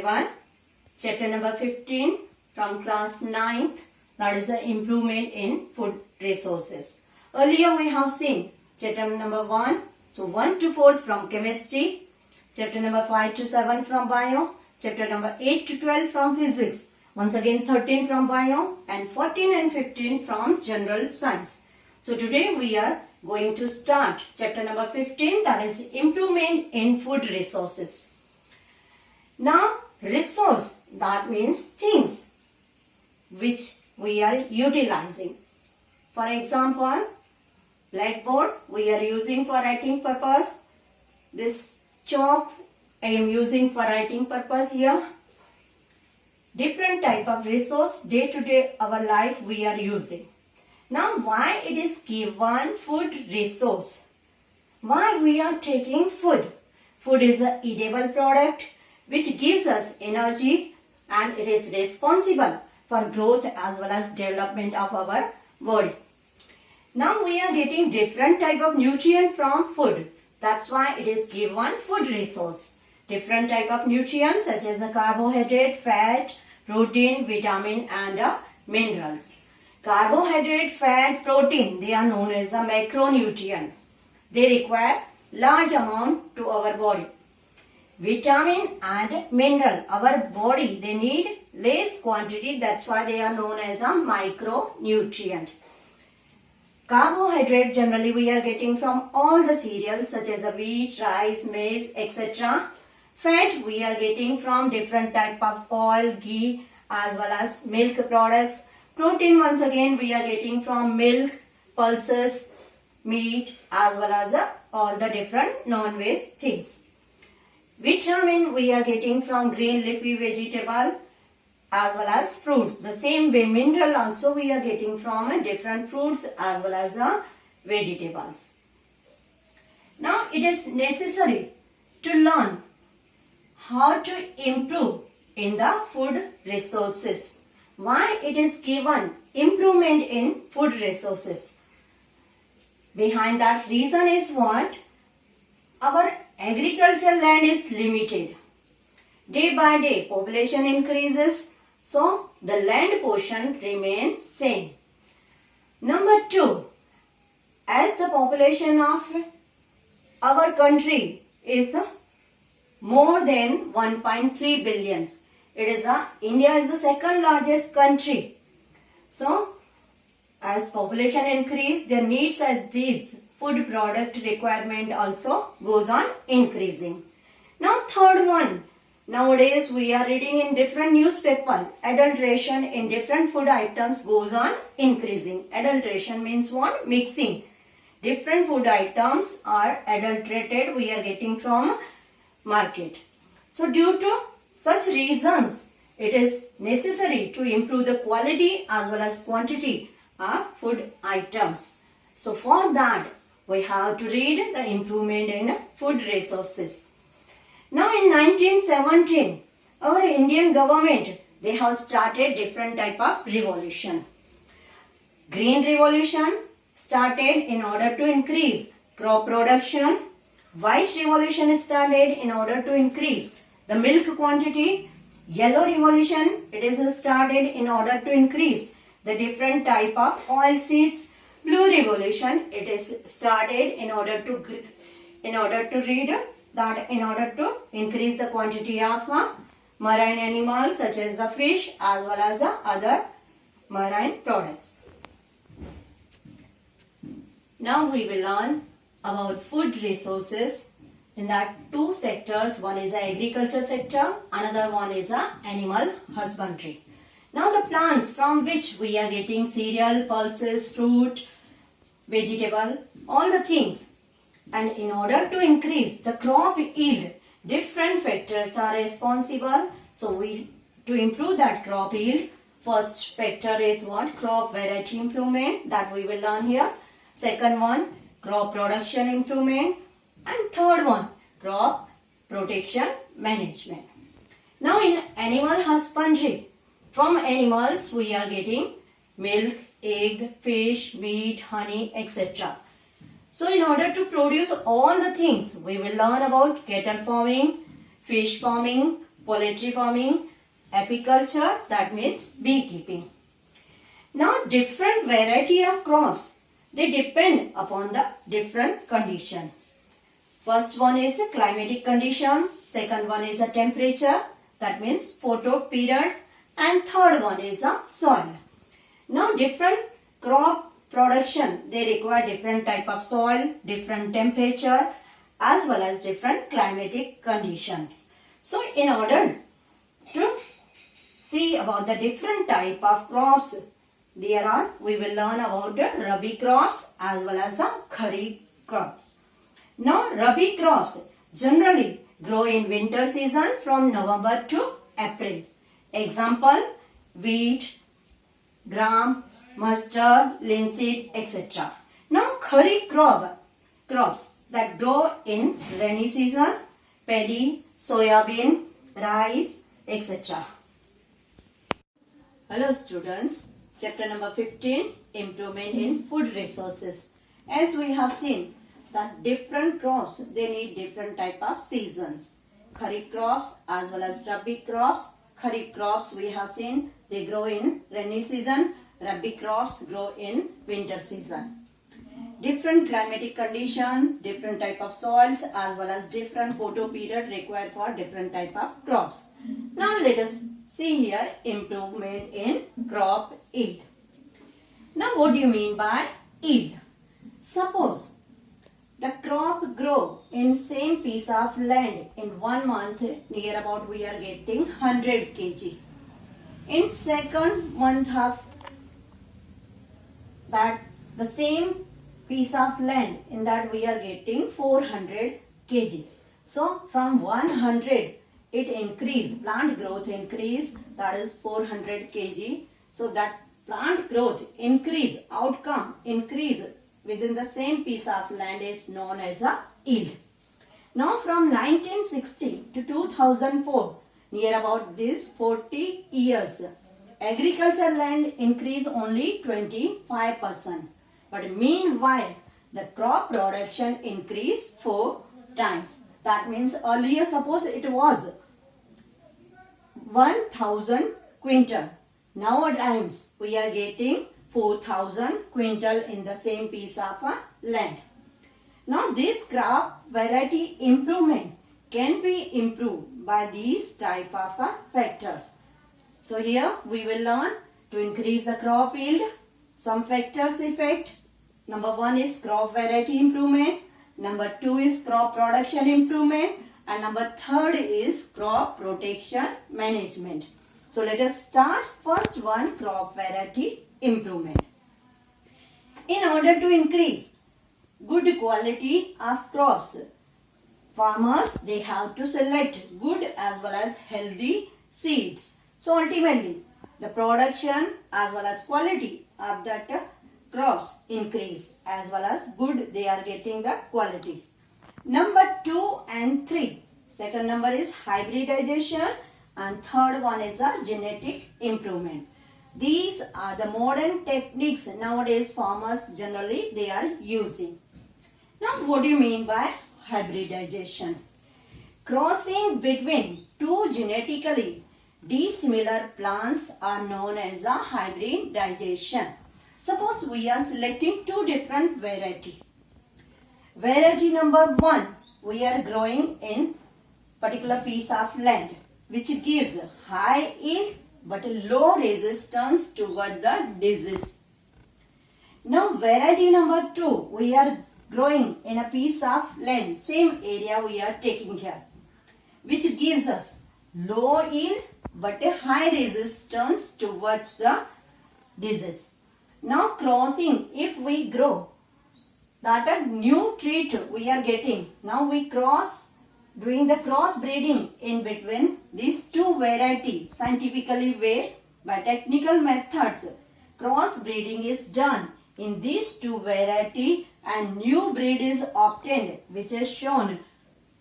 everyone. Chapter number 15 from class 9th, that is the improvement in food resources. Earlier we have seen chapter number 1, so 1 to 4th from chemistry, chapter number 5 to 7 from bio, chapter number 8 to 12 from physics, once again 13 from bio and 14 and 15 from general science. So today we are going to start chapter number 15, that is improvement in food resources. Now resource, that means things which we are utilizing. For example, blackboard we are using for writing purpose. This chalk I am using for writing purpose here. Different type of resource day to day our life we are using. Now why it is given food resource? Why we are taking food? Food is a edible product which gives us energy and it is responsible for growth as well as development of our body. Now we are getting different type of nutrient from food. That's why it is given food resource. Different type of nutrients such as a carbohydrate, fat, protein, vitamin and minerals. Carbohydrate, fat, protein, they are known as a macronutrient. They require large amount to our body. Vitamin and mineral, our body, they need less quantity. That's why they are known as a micronutrient. Carbohydrate generally we are getting from all the cereals such as wheat, rice, maize, etc. Fat we are getting from different type of oil, ghee as well as milk products. Protein once again we are getting from milk, pulses, meat as well as all the different non-veg things. Vitamin we are getting from green leafy vegetable as well as fruits. The same way mineral also we are getting from different fruits as well as vegetables. Now it is necessary to learn how to improve in the food resources. Why it is given improvement in food resources? Behind that reason is what? Our agricultural land is limited. Day by day population increases, so the land portion remains same. Number 2, as the population of our country is more than 1.3 billion. India is the second largest country. So as population increase, their needs as these food product requirement also goes on increasing. Now third one, nowadays we are reading in different newspaper, adulteration in different food items goes on increasing. Adulteration means what? Mixing. Different food items are adulterated we are getting from market. So due to such reasons, it is necessary to improve the quality as well as quantity of food items. So for that, we have to read the improvement in food resources. Now in 1917, our Indian government, they have started different type of revolution. Green revolution started in order to increase crop production. White revolution started in order to increase the milk quantity. Yellow revolution, it is started in order to increase the different type of oil seeds. Blue revolution, it is started in order to increase the quantity of marine animals such as the fish as well as other marine products. Now we will learn about food resources. In that two sectors, one is the agriculture sector, another one is animal husbandry. Now the plants from which we are getting cereal, pulses, fruit, vegetable, all the things. And in order to increase the crop yield, different factors are responsible. So to improve that crop yield, first factor is what? Crop variety improvement, that we will learn here. Second one, crop production improvement. And third one, crop protection management. Now in animal husbandry, from animals we are getting milk, egg, fish, meat, honey, etc. So in order to produce all the things, we will learn about cattle farming, fish farming, poultry farming, apiculture, that means beekeeping. Now different variety of crops, they depend upon the different condition. First one is a climatic condition, second one is a temperature, that means photo period, and third one is a soil. Now different crop production, they require different type of soil, different temperature, as well as different climatic conditions. So in order to see about the different type of crops, we will learn about the Rabi crops as well as the Kharif crops. Now Rabi crops generally grow in winter season from November to April. Example, wheat, gram, mustard, linseed, etc. Now Kharif crops that grow in rainy season, paddy, soybean, rice, etc. Hello students, chapter number 15, improvement in food resources. As we have seen that different crops, they need different type of seasons. Kharif crops as well as Rabi crops. Kharif crops we have seen they grow in rainy season. Rabi crops grow in winter season. Different climatic conditions, different type of soils as well as different photo period required for different type of crops. Now let us see here improvement in crop yield. Now what do you mean by yield? Suppose the crop grow in same piece of land in 1 month, near about we are getting 100 kg. In second month of that the same piece of land, in that we are getting 400 kg. So from 100 it increase, plant growth increase, that is 400 kg. So that plant growth increase, outcome increase within the same piece of land is known as a yield. Now from 1960 to 2004, near about this 40 years, agriculture land increase only 25%. But meanwhile, the crop production increased 4 times. That means earlier suppose it was 1000 quintal. Nowadays we are getting 4000 quintal in the same piece of land. Now this crop variety improvement can be improved by these type of factors. So here we will learn to increase the crop yield, some factors effect. Number 1 is crop variety improvement, number 2 is crop production improvement, and number 3 is crop protection management. So let us start first one, crop variety improvement. In order to increase good quality of crops, farmers they have to select good as well as healthy seeds. So ultimately the production as well as quality of that crops increase, as well as good they are getting the quality. Number 2 and 3. Second number is hybridization and third one is a genetic improvement. These are the modern techniques nowadays farmers generally they are using. Now what do you mean by hybridization? Crossing between two genetically dissimilar plants are known as a hybridization. Suppose we are selecting two different variety. Variety number 1, we are growing in particular piece of land which gives high yield but low resistance toward the disease. Now variety number 2, we are growing in a piece of land, same area we are taking here, which gives us low yield but a high resistance towards the disease. Now crossing, if we grow that a new trait we are getting, now we doing the cross breeding in between these two varieties scientifically way by technical methods. Cross breeding is done in these two variety and new breed is obtained, which is shown,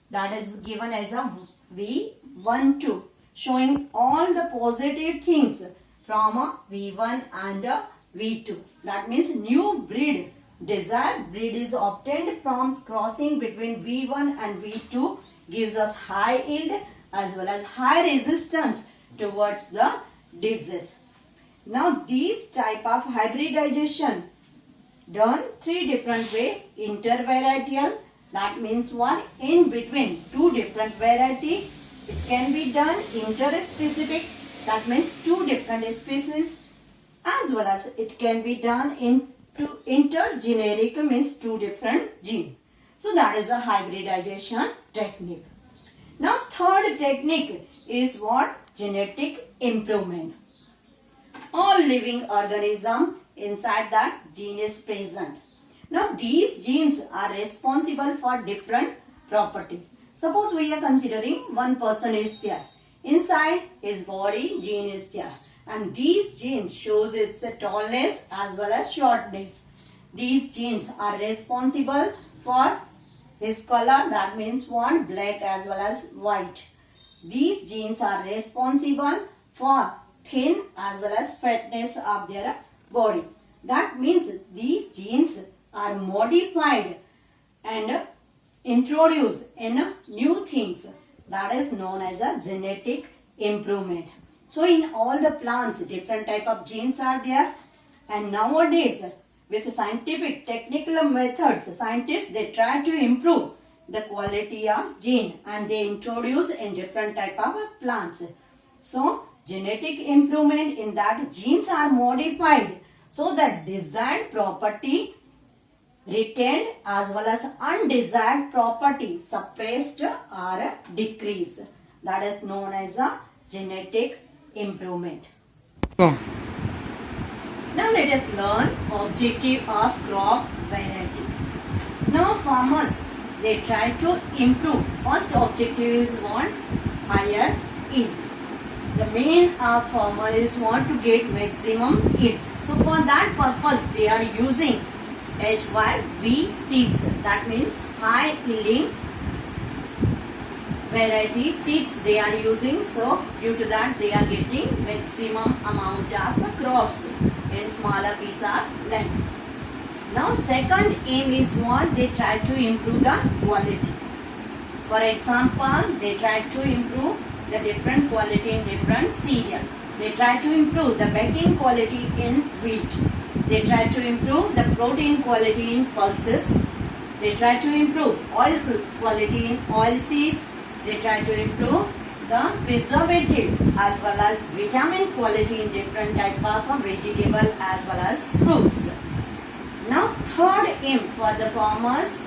that is given as a V12, showing all the positive things from a V1 and a V2. That means new breed, desired breed is obtained from crossing between V1 and V2, gives us high yield as well as high resistance towards the disease. Now these type of hybridization done three different way. Intervarietal, that means what? In between two different variety. It can be done interspecific, that means two different species, as well as it can be done into intergeneric, means two different gene. So that is a hybridization technique. Now third technique is what? Genetic improvement. All living organism inside that gene is present. Now these genes are responsible for different property. Suppose we are considering one person is there. Inside his body gene is there. And these genes shows its tallness as well as shortness. These genes are responsible for his color, that means what? Black as well as white. These genes are responsible for thin as well as fatness of their body. That means these genes are modified and introduced in new things. That is known as a genetic improvement. So in all the plants, different type of genes are there. And nowadays, with scientific technical methods, scientists, they try to improve the quality of gene and they introduce in different type of plants. So genetic improvement in that genes are modified so that desired property retained as well as undesired property suppressed or decreased. That is known as a genetic improvement. Oh. Now let us learn objective of crop variety. Now farmers, they try to improve. First objective is what? Higher yield. The main of farmer is want to get maximum yield. So for that purpose they are using HYV seeds. That means high yielding variety seeds they are using. So due to that they are getting maximum amount of crops in smaller piece of land. Now second aim is what? They try to improve the quality. For example, they try to improve the different quality in different cereal. They try to improve the baking quality in wheat. They try to improve the protein quality in pulses. They try to improve oil quality in oil seeds. They try to improve the preservative as well as vitamin quality in different type of vegetable as well as fruits. Now third aim for the farmers,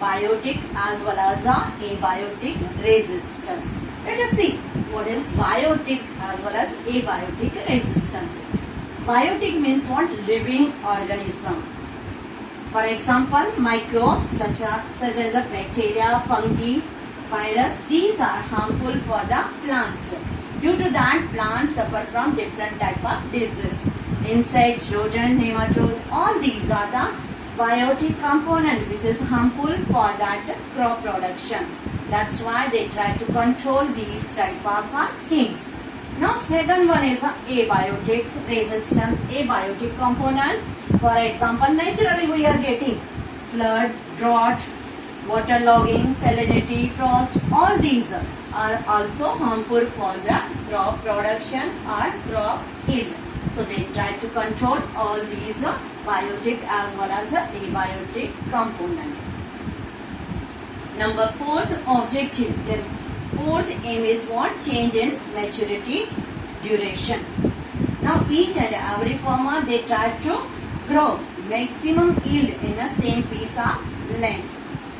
biotic as well as abiotic resistance. Let us see what is biotic as well as abiotic resistance. Biotic means what? Living organism. For example, microbes such as a bacteria, fungi, virus, these are harmful for the plants. Due to that, plants suffer from different type of disease. Insects, rodent, nematode, all these are the biotic component which is harmful for that crop production. That's why they try to control these type of things. Now second one is abiotic resistance, abiotic component. For example, naturally we are getting flood, drought, waterlogging, salinity, frost, all these are also harmful for the crop production or crop yield. So they try to control all these biotic as well as abiotic component. Number fourth objective. The fourth aim is what? Change in maturity duration. Now each and every farmer, they try to grow maximum yield in the same piece of land.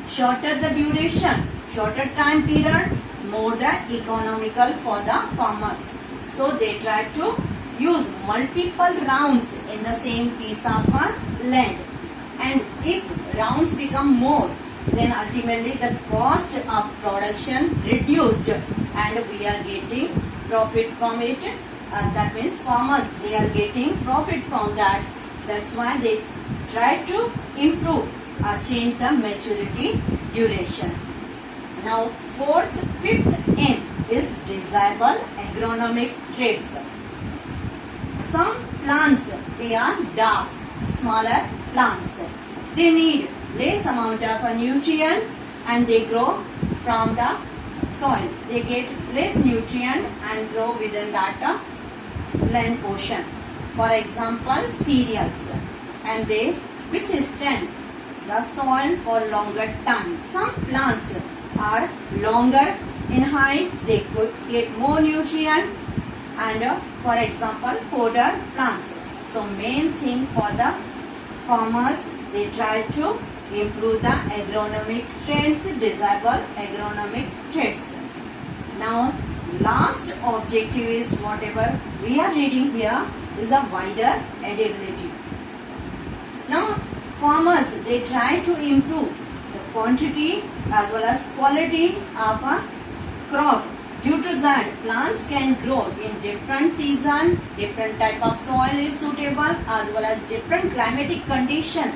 Shorter the duration, shorter time period, more the economical for the farmers. So they try to use multiple rounds in the same piece of land. And if rounds become more, then ultimately the cost of production reduced and we are getting profit from it. That means farmers, they are getting profit from that. That's why they try to improve or change the maturity duration. Now fifth aim is desirable agronomic traits. Some plants, they are dark, smaller plants. They need less amount of nutrient and they grow from the soil. They get less nutrient and grow within that land portion. For example, cereals, and they withstand the soil for longer time. Some plants are longer in height, they could get more nutrient, and for example, fodder plants. So main thing for the farmers, they try to improve the agronomic traits, desirable agronomic traits. Now, last objective is whatever we are reading here is a wider edibility. Now, farmers, they try to improve the quantity as well as quality of a crop. Due to that, plants can grow in different season, different type of soil is suitable, as well as different climatic condition.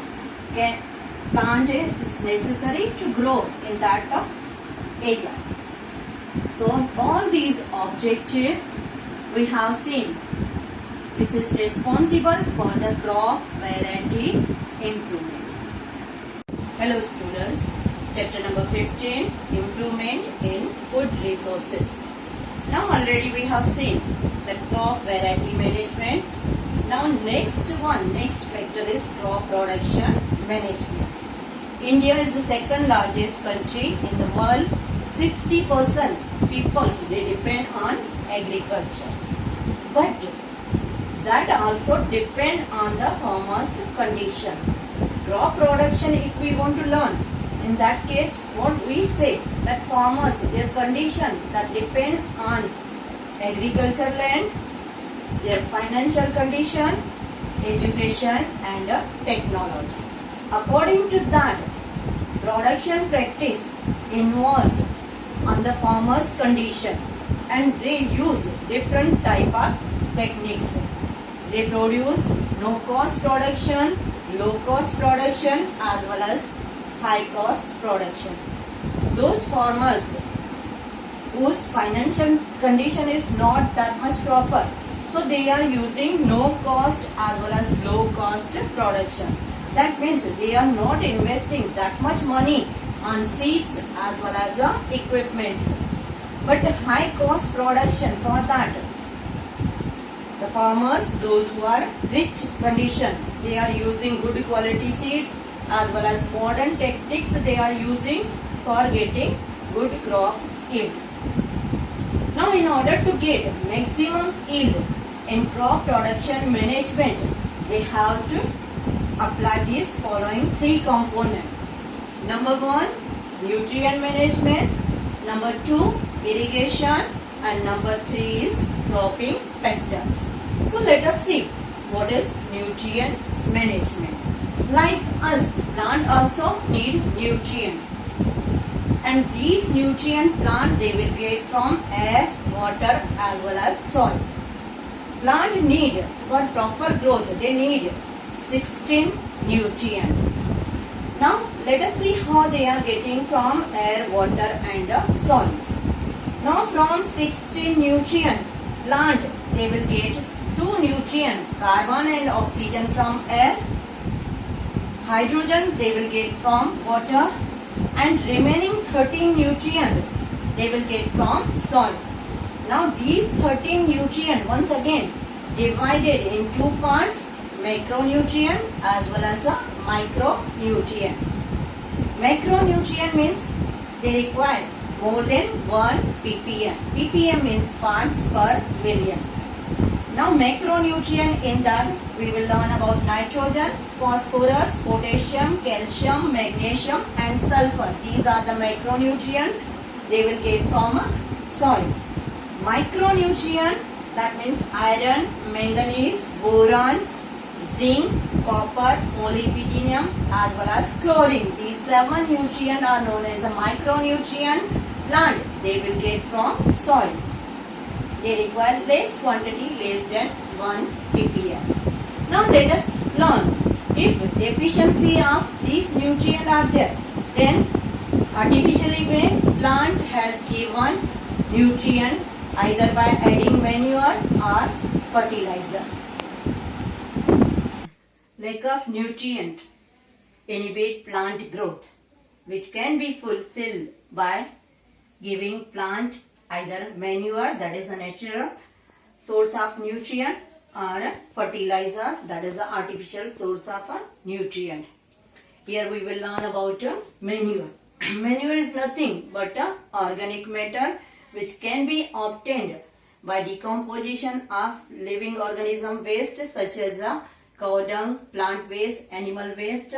Plant is necessary to grow in that area. So all these objectives we have seen, which is responsible for the crop variety improvement. Hello students, chapter number 15, improvement in food resources. Now already we have seen the crop variety management. Now next factor is crop production management. India is the second largest country in the world. 60% people, they depend on agriculture. But that also depend on the farmer's condition. Crop production, if we want to learn, in that case, what we say, that farmers, their condition that depend on agriculture land, their financial condition, education and technology. According to that, production practice involves on the farmer's condition, and they use different type of techniques. They produce no cost production, low cost production as well as high cost production. Those farmers whose financial condition is not that much proper, so they are using no cost as well as low cost production. That means they are not investing that much money on seeds as well as equipments. But high cost production, for that, the farmers, those who are rich condition, they are using good quality seeds as well as modern techniques they are using for getting good crop yield. Now in order to get maximum yield in crop production management, they have to apply these following three components. Number 1, nutrient management. Number 2, irrigation. And number 3 is cropping patterns. So let us see what is nutrient management. Like us, plant also need nutrient. And these nutrient plant, they will get from air, water as well as soil. Plant need, for proper growth, they need 16 nutrients. Now let us see how they are getting from air, water and soil. Now from 16 nutrient plant, they will get 2 nutrient, carbon and oxygen from air, hydrogen they will get from water, and remaining 13 nutrient they will get from soil. Now these 13 nutrient, once again divided in 2 parts, macronutrient as well as a micronutrient. Macronutrient means they require more than 1 ppm. ppm means parts per million. Now macronutrient, in that we will learn about nitrogen, phosphorus, potassium, calcium, magnesium and sulfur. These are the macronutrient they will get from soil. Micronutrient, that means iron, manganese, boron, zinc, copper, molybdenum as well as chlorine. These 7 nutrients are known as a micronutrient plant. They will get from soil. They require less quantity, less than 1 ppm. Now let us learn, if deficiency of these nutrients are there, then artificially plant has given nutrient either by adding manure or fertilizer. Lack of nutrient inhibit plant growth, which can be fulfilled by giving plant either manure, that is a natural source of nutrient, or fertilizer, that is an artificial source of a nutrient. Here we will learn about manure. Manure is nothing but organic matter which can be obtained by decomposition of living organism waste such as cow dung, plant waste, animal waste,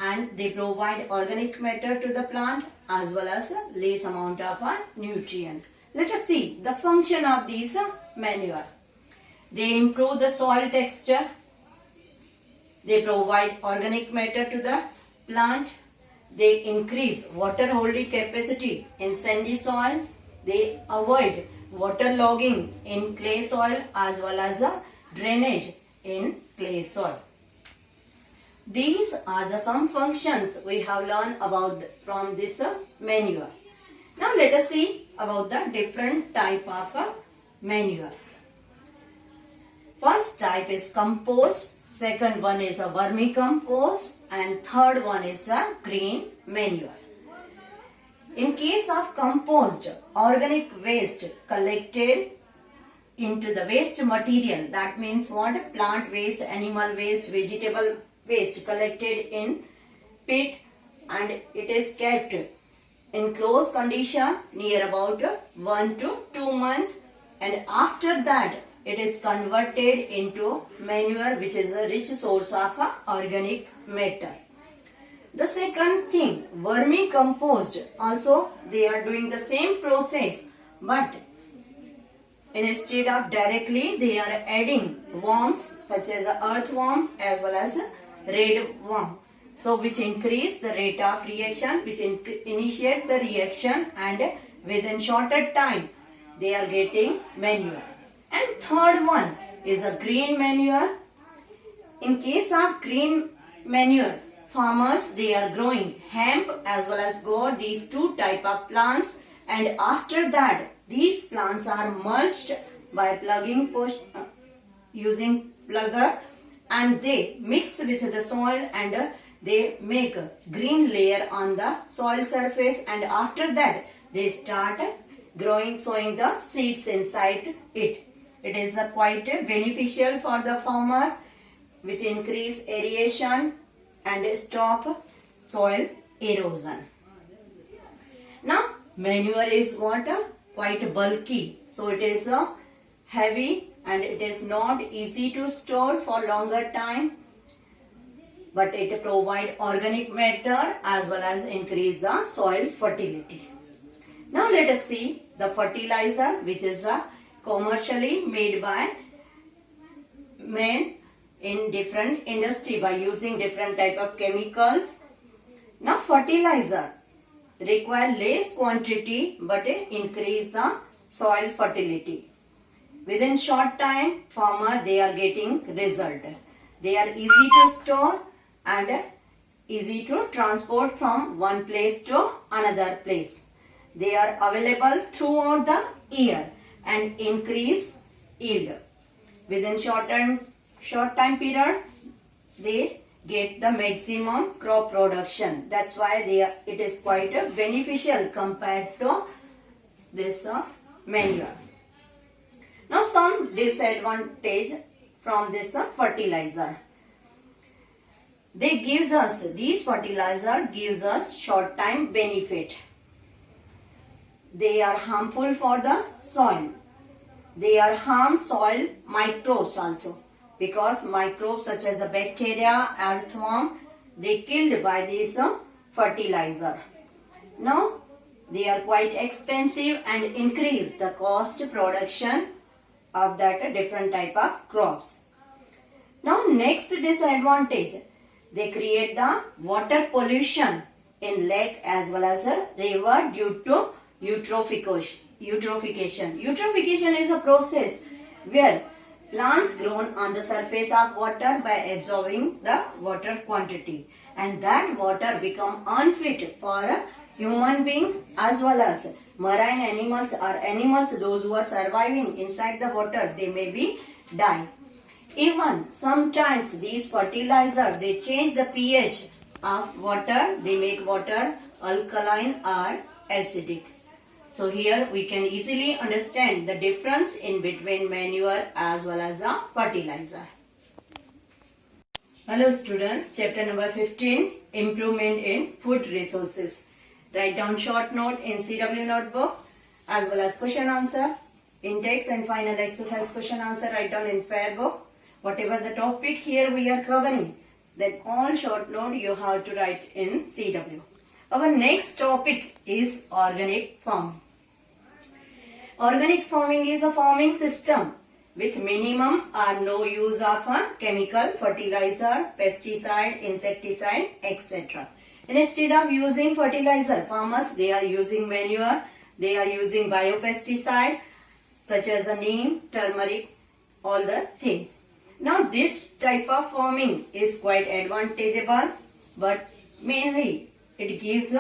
and they provide organic matter to the plant as well as less amount of nutrient. Let us see the function of these manure. They improve the soil texture. They provide organic matter to the plant. They increase water holding capacity in sandy soil. They avoid water logging in clay soil as well as drainage in clay soil. These are the some functions we have learned about from this manure. Now let us see about the different type of manure. First type is compost, second one is a vermicompost, and third one is a green manure. In case of compost, organic waste collected into the waste material, that means what? Plant waste, animal waste, vegetable waste collected in pit, and it is kept in close condition near about 1 to 2 months, and after that it is converted into manure, which is a rich source of organic matter. The second thing, vermicompost, also they are doing the same process, but instead of directly they are adding worms such as earthworm as well as red worm, so which increase the rate of reaction, which initiate the reaction, and within shorter time they are getting manure. And third one is a green manure. In case of green manure, farmers they are growing hemp as well as gourd, these two type of plants, and after that these plants are mulched by plugging using plugger, and they mix with the soil and they make a green layer on the soil surface, and after that they start growing, sowing the seeds inside it. It is quite beneficial for the farmer, which increase aeration and stop soil erosion. Now manure is what? Quite bulky, so it is heavy and it is not easy to store for longer time, but it provide organic matter as well as increase the soil fertility. Now let us see the fertilizer, which is commercially made by men in different industry by using different type of chemicals. Now fertilizer require less quantity but increase the soil fertility. Within short time, farmer they are getting result. They are easy to store and easy to transport from one place to another place. They are available throughout the year and increase yield. Within short time period, they get the maximum crop production. That's why it is quite beneficial compared to this manure. Now some disadvantage from this fertilizer. These fertilizer gives us short time benefit. They are harmful for the soil. They are harm soil microbes also, because microbes such as a bacteria, earthworm, they killed by this fertilizer. Now they are quite expensive and increase the cost production of that different type of crops. Now next disadvantage, they create the water pollution in lake as well as a river due to eutrophication. Eutrophication is a process where plants grown on the surface of water by absorbing the water quantity, and that water become unfit for a human being as well as marine animals or animals those who are surviving inside the water, they may be die. Even sometimes these fertilizers they change the pH of water, they make water alkaline or acidic. So here we can easily understand the difference in between manure as well as a fertilizer. Hello students, chapter number 15, Improvement in Food Resources. Write down short note in CW notebook as well as question answer. In text and final exercise question answer, write down in fair book. Whatever the topic here we are covering, then all short note you have to write in CW. Our next topic is organic farming. Organic farming is a farming system with minimum or no use of a chemical, fertilizer, pesticide, insecticide, etc. Instead of using fertilizer, farmers they are using manure, they are using biopesticide such as neem, turmeric, all the things. Now this type of farming is quite advantageable, but mainly it gives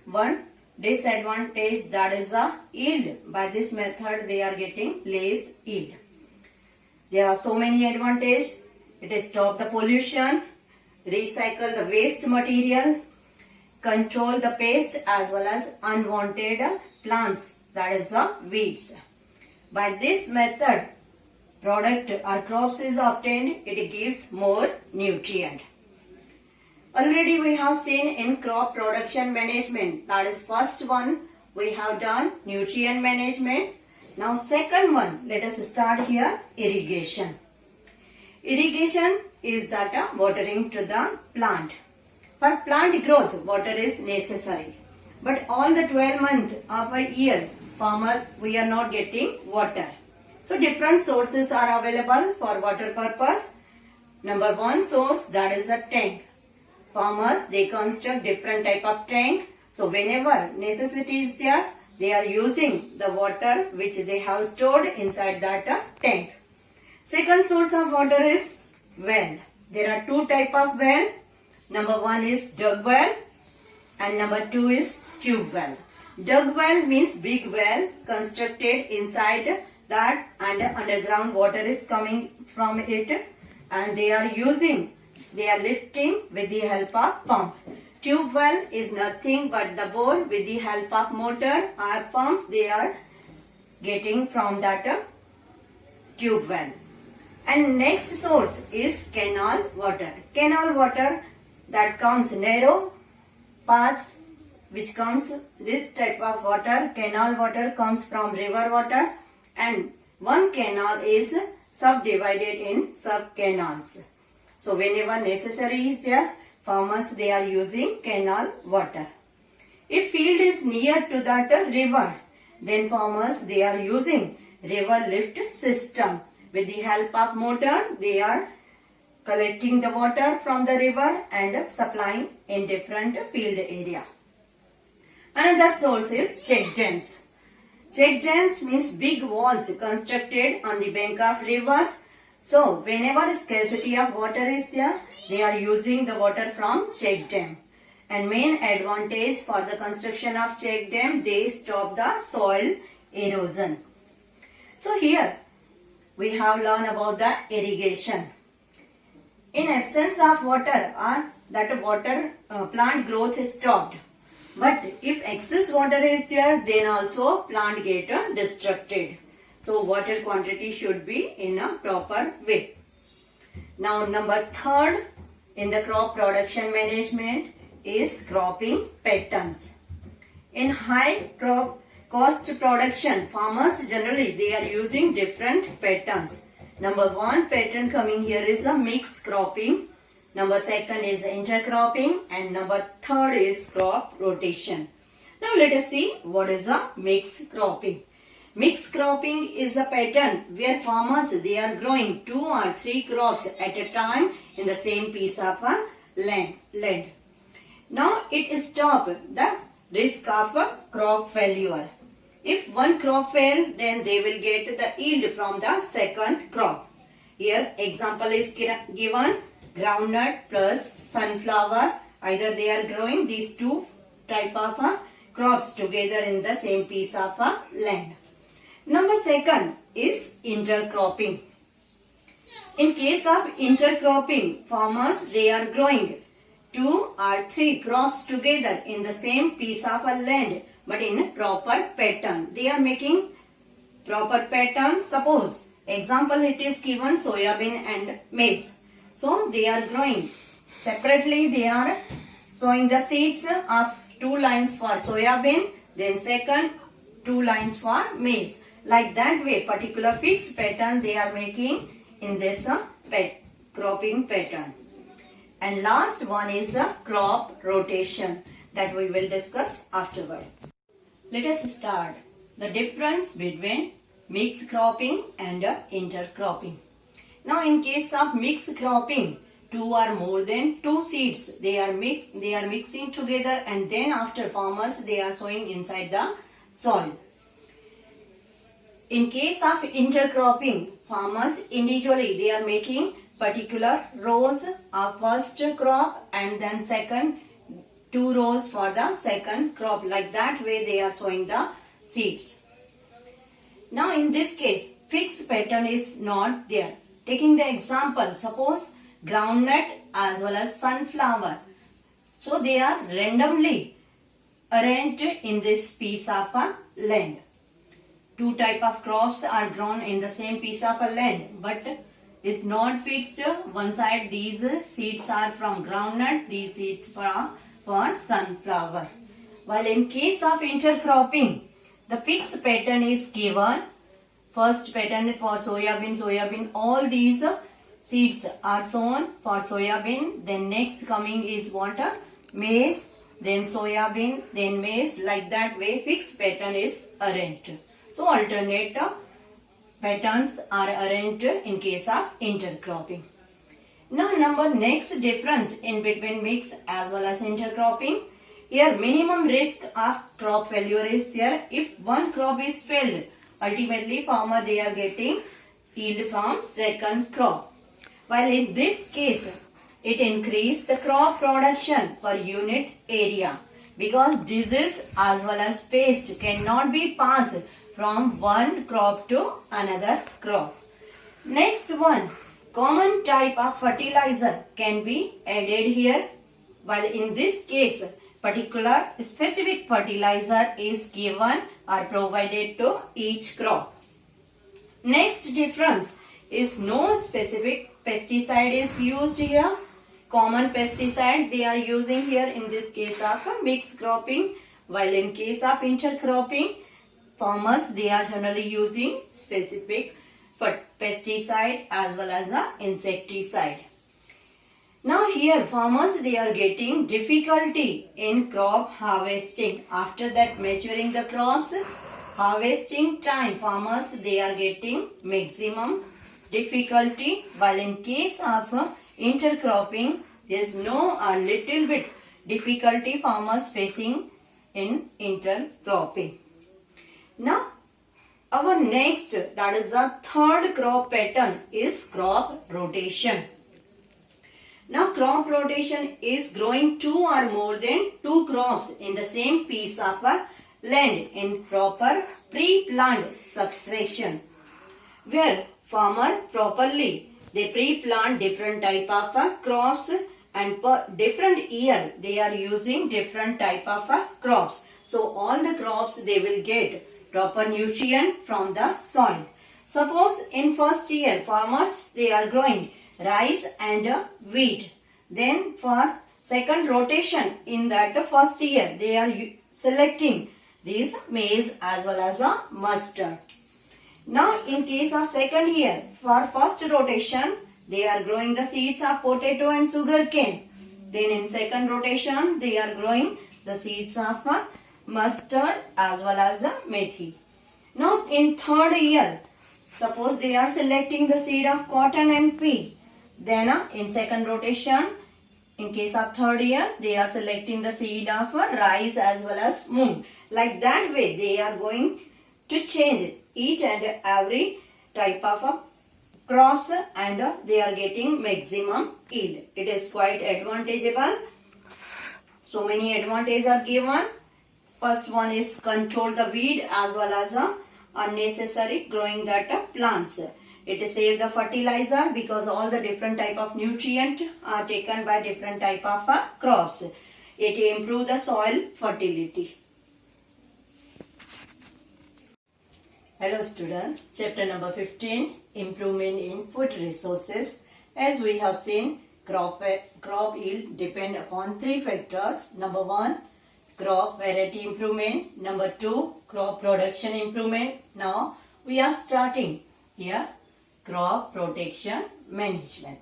one disadvantage, that is a yield. By this method they are getting less yield. There are so many advantages. It is stop the pollution, recycle the waste material, control the pest as well as unwanted plants, that is the weeds. By this method product or crops is obtained, it gives more nutrient. Already we have seen in crop production management, that is first one we have done nutrient management. Now second one, let us start here, irrigation. Irrigation is that watering to the plant. For plant growth, water is necessary. But all the 12 months of a year, farmer we are not getting water. So different sources are available for water purpose. Number one source, that is a tank. Farmers they construct different type of tank. So whenever necessity is there, they are using the water which they have stored inside that tank. Second source of water is well. There are two type of well. Number one is dug well and number two is tube well. Dug well means big well constructed inside that and underground water is coming from it and they are lifting with the help of pump. Tube well is nothing but the bore with the help of motor or pump they are getting from that tube well. And next source is canal water. Canal water that comes narrow path which comes this type of water. Canal water comes from river water and one canal is subdivided in sub canals. So whenever necessary is there, farmers they are using canal water. If field is near to that river, then farmers they are using river lift system. With the help of motor, they are collecting the water from the river and supplying in different field area. Another source is check dams. Check dams means big walls constructed on the bank of rivers. So whenever scarcity of water is there, they are using the water from check dam. And main advantage for the construction of check dam, they stop the soil erosion. So here we have learned about the irrigation. In absence of water, plant growth is stopped. But if excess water is there, then also plant get destructed. So water quantity should be in a proper way. Now number third in the crop production management is cropping patterns. In high crop cost production, farmers generally they are using different patterns. Number one pattern coming here is a mixed cropping. Number second is intercropping and number third is crop rotation. Now let us see what is a mixed cropping. Mixed cropping is a pattern where farmers they are growing 2 or 3 crops at a time in the same piece of land. Now it stops the risk of crop failure. If one crop fail, then they will get the yield from the second crop. Here example is given, groundnut plus sunflower. Either they are growing these two type of crops together in the same piece of land. Number second is intercropping. In case of intercropping, farmers they are growing 2 or 3 crops together in the same piece of land but in proper pattern. They are making proper pattern. Suppose example, it is given soybean and maize. So they are growing separately. They are sowing the seeds of 2 lines for soybean, then second 2 lines for maize. Like that way, particular fixed pattern they are making in this cropping pattern. And last one is a crop rotation that we will discuss afterward. Let us start the difference between mixed cropping and intercropping. Now in case of mixed cropping, 2 or more than 2 seeds they are mixing together, and then after farmers they are sowing inside the soil. In case of intercropping, farmers individually they are making particular rows of first crop and then second 2 rows for the second crop. Like that way they are sowing the seeds. Now in this case, fixed pattern is not there. Taking the example, suppose groundnut as well as sunflower. So they are randomly arranged in this piece of land. 2 type of crops are grown in the same piece of land, but is not fixed. One side these seeds are from groundnut, these seeds for sunflower. While in case of intercropping, the fixed pattern is given. First pattern for soybean, all these seeds are sown for soybean. Then next coming is what? Maize, then soybean, then maize. Like that way fixed pattern is arranged. So alternate patterns are arranged in case of intercropping. Now next difference in between mixed as well as intercropping. Here minimum risk of crop failure is there. If one crop is failed, ultimately farmer they are getting yield from second crop. While in this case, it increase the crop production per unit area, because disease as well as pest cannot be passed from one crop to another crop. Next one, common type of fertilizer can be added here, while in this case particular specific fertilizer is given or provided to each crop. Next difference is no specific pesticide is used here. Common pesticide they are using here in this case of mixed cropping, while in case of intercropping, farmers they are generally using specific pesticide as well as insecticide. Now here farmers they are getting difficulty in crop harvesting. After that maturing the crops, harvesting time farmers they are getting maximum difficulty, while in case of intercropping there is no a little bit difficulty farmers facing in intercropping. Now our next, that is the third crop pattern, is crop rotation. Now crop rotation is growing 2 or more than 2 crops in the same piece of land in proper pre-plant succession, where farmer properly they pre-plant different type of crops, and per different year they are using different type of crops. So all the crops they will get proper nutrient from the soil. Suppose in first year farmers they are growing rice and wheat. Then for second rotation in that first year they are selecting these maize as well as mustard. Now in case of second year, for first rotation they are growing the seeds of potato and sugarcane. Then in second rotation they are growing the seeds of mustard as well as methi. Now in third year, suppose they are selecting the seed of cotton and pea. Then in second rotation, in case of third year, they are selecting the seed of rice as well as moong. Like that way they are going to change each and every type of crops, and they are getting maximum yield. It is quite advantageable. So many advantages are given. First one is control the weed as well as unnecessary growing that plants. It save the fertilizer because all the different type of nutrient are taken by different type of crops. It improve the soil fertility. Hello students, chapter number 15, improvement in food resources. As we have seen, crop yield depend upon three factors. Number 1, crop variety improvement. Number 2, crop production improvement. Now we are starting here, crop protection management.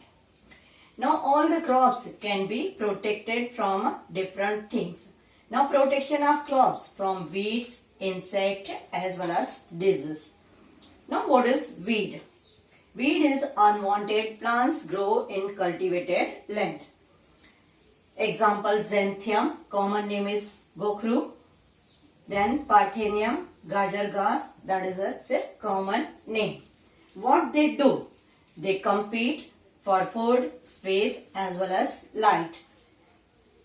Now all the crops can be protected from different things. Now protection of crops from weeds, insect as well as disease. Now what is weed? Weed is unwanted plants grow in cultivated land. Example xanthium, common name is gokhru. Then parthenium, gajar grass, that is a common name. What they do? They compete for food, space as well as light.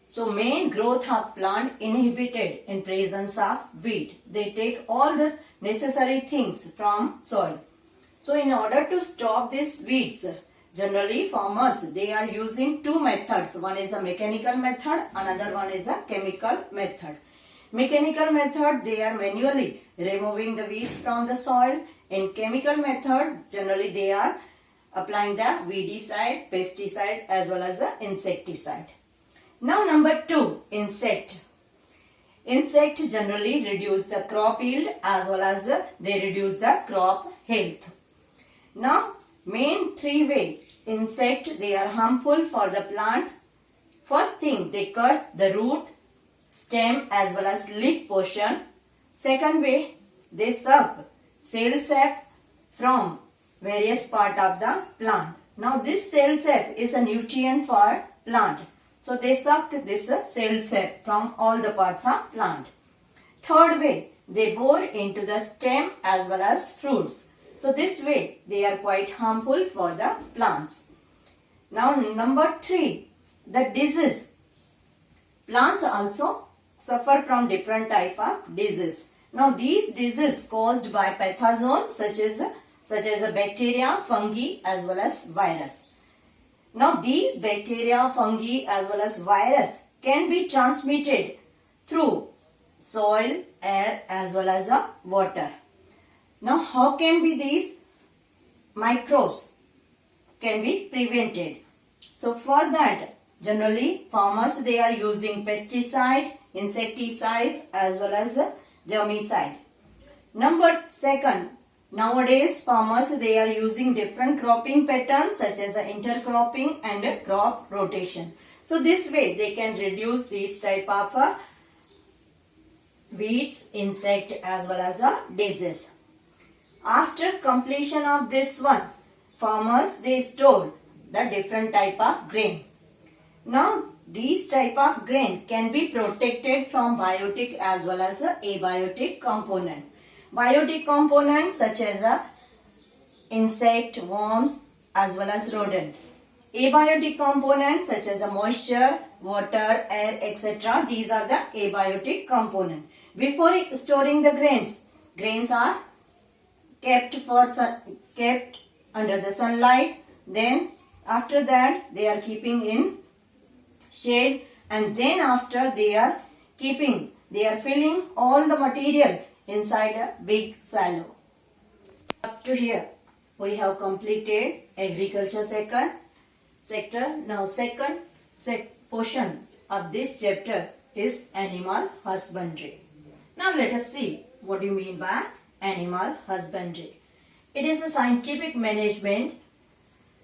So main growth of plant inhibited in presence of weed. They take all the necessary things from soil. So in order to stop these weeds, generally farmers, they are using two methods. One is a mechanical method, another one is a chemical method. Mechanical method, they are manually removing the weeds from the soil. In chemical method, generally they are applying the weedicide, pesticide as well as the insecticide. Now number 2, insect. Insect generally reduce the crop yield as well as they reduce the crop health. Now main 3 way insect, they are harmful for the plant. First thing, they cut the root, stem as well as leaf portion. Second way, they suck cell sap from various part of the plant. Now this cell sap is a nutrient for plant. So they suck this cell sap from all the parts of plant. Third way, they bore into the stem as well as fruits. So this way they are quite harmful for the plants. Now number 3, the disease. Plants also suffer from different type of disease. Now these diseases caused by pathogens such as a bacteria, fungi as well as virus. Now these bacteria, fungi as well as virus can be transmitted through soil, air as well as water. Now how can be these microbes can be prevented? So for that, generally farmers, they are using pesticide, insecticides as well as germicide. Number 2, nowadays farmers, they are using different cropping patterns such as intercropping and crop rotation. So this way they can reduce these type of weeds, insect as well as disease. After completion of this one, farmers, they store the different type of grain. Now these type of grain can be protected from biotic as well as abiotic component. Biotic components such as insect, worms as well as rodent. Abiotic components such as moisture, water, air, etc. These are the abiotic components. Before storing the grains are kept under the sunlight. Then after that they are keeping in shade, and then after they are filling all the material inside a big silo. Up to here we have completed agriculture sector. Now second portion of this chapter is animal husbandry. Now let us see what do you mean by animal husbandry. It is a scientific management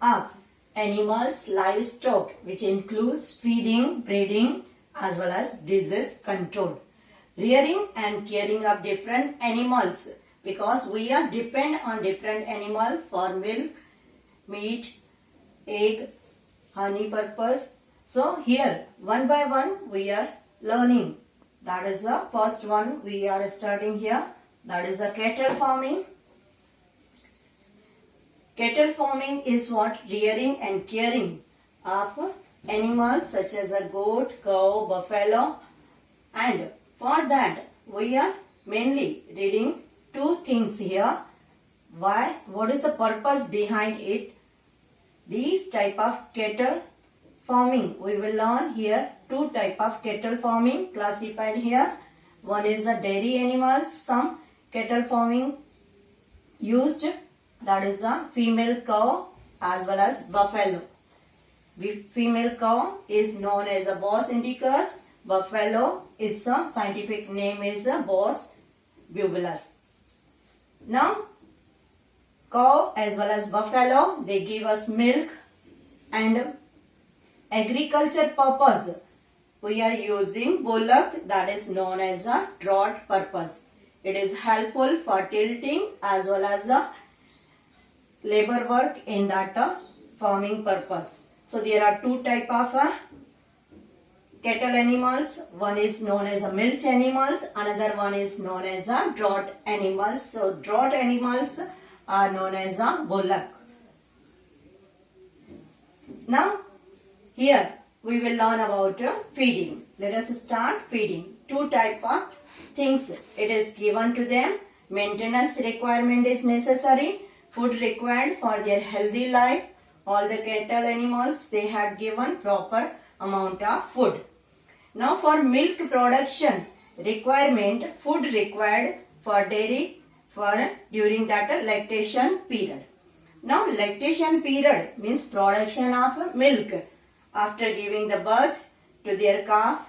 of animals, livestock, which includes feeding, breeding as well as disease control, rearing and caring of different animals, because we are depend on different animal for milk, meat, egg, honey purpose. So here one by one we are learning. That is the first one we are starting here. That is the cattle farming. Cattle farming is what? Rearing and caring of animals such as a goat, cow, buffalo, and for that we are mainly reading two things here. Why? What is the purpose behind it? These type of cattle farming, we will learn here two type of cattle farming classified here. One is the dairy animals. Some cattle farming used, that is the female cow as well as buffalo. Female cow is known as a Bos indicus. Buffalo, its scientific name is Bos bubulus. Now, cow as well as buffalo, they give us milk, and agriculture purpose we are using bullock, that is known as a draught purpose. It is helpful for tilting as well as labor work in that farming purpose. So there are two type of cattle animals. One is known as a milch animals, another one is known as a draught animals. So draught animals are known as a bullock. Now here we will learn about feeding. Let us start feeding. Two type of things it is given to them. Maintenance requirement is necessary. Food required for their healthy life. All the cattle animals, they had given proper amount of food. Now for milk production requirement, food required for dairy for during that lactation period. Now lactation period means production of milk after giving the birth to their calf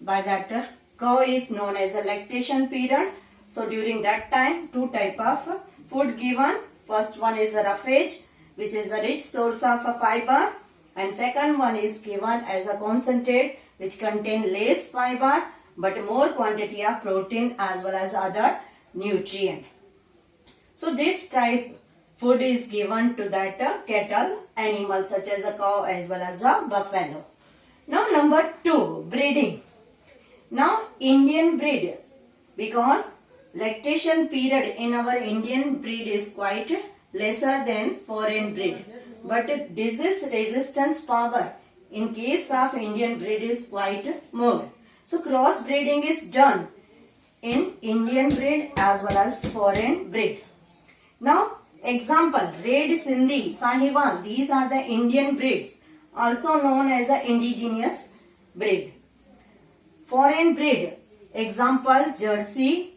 by that cow is known as a lactation period. So during that time, two type of food given. First one is a roughage, which is a rich source of fiber, and second one is given as a concentrate, which contain less fiber but more quantity of protein as well as other nutrient. So this type food is given to that cattle animal such as a cow as well as a buffalo. Now number 2, breeding. Now Indian breed, because lactation period in our Indian breed is quite lesser than foreign breed, but disease resistance power in case of Indian breed is quite more. So cross breeding is done in Indian breed as well as foreign breed. Now example, Red Sindhi, Sahiwal, these are the Indian breeds, also known as the indigenous breed. Foreign breed, example Jersey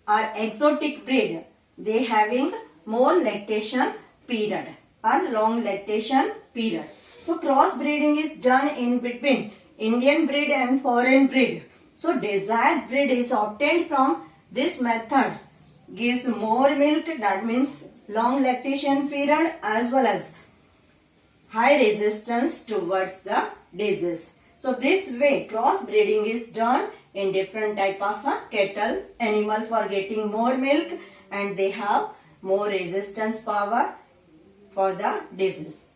or exotic breed, they having more lactation period or long lactation period. So cross breeding is done in between Indian breed and foreign breed. So desired breed is obtained from this method, gives more milk, that means long lactation period as well as high resistance towards the disease. So this way cross breeding is done in different type of cattle animal for getting more milk, and they have more resistance power for the disease.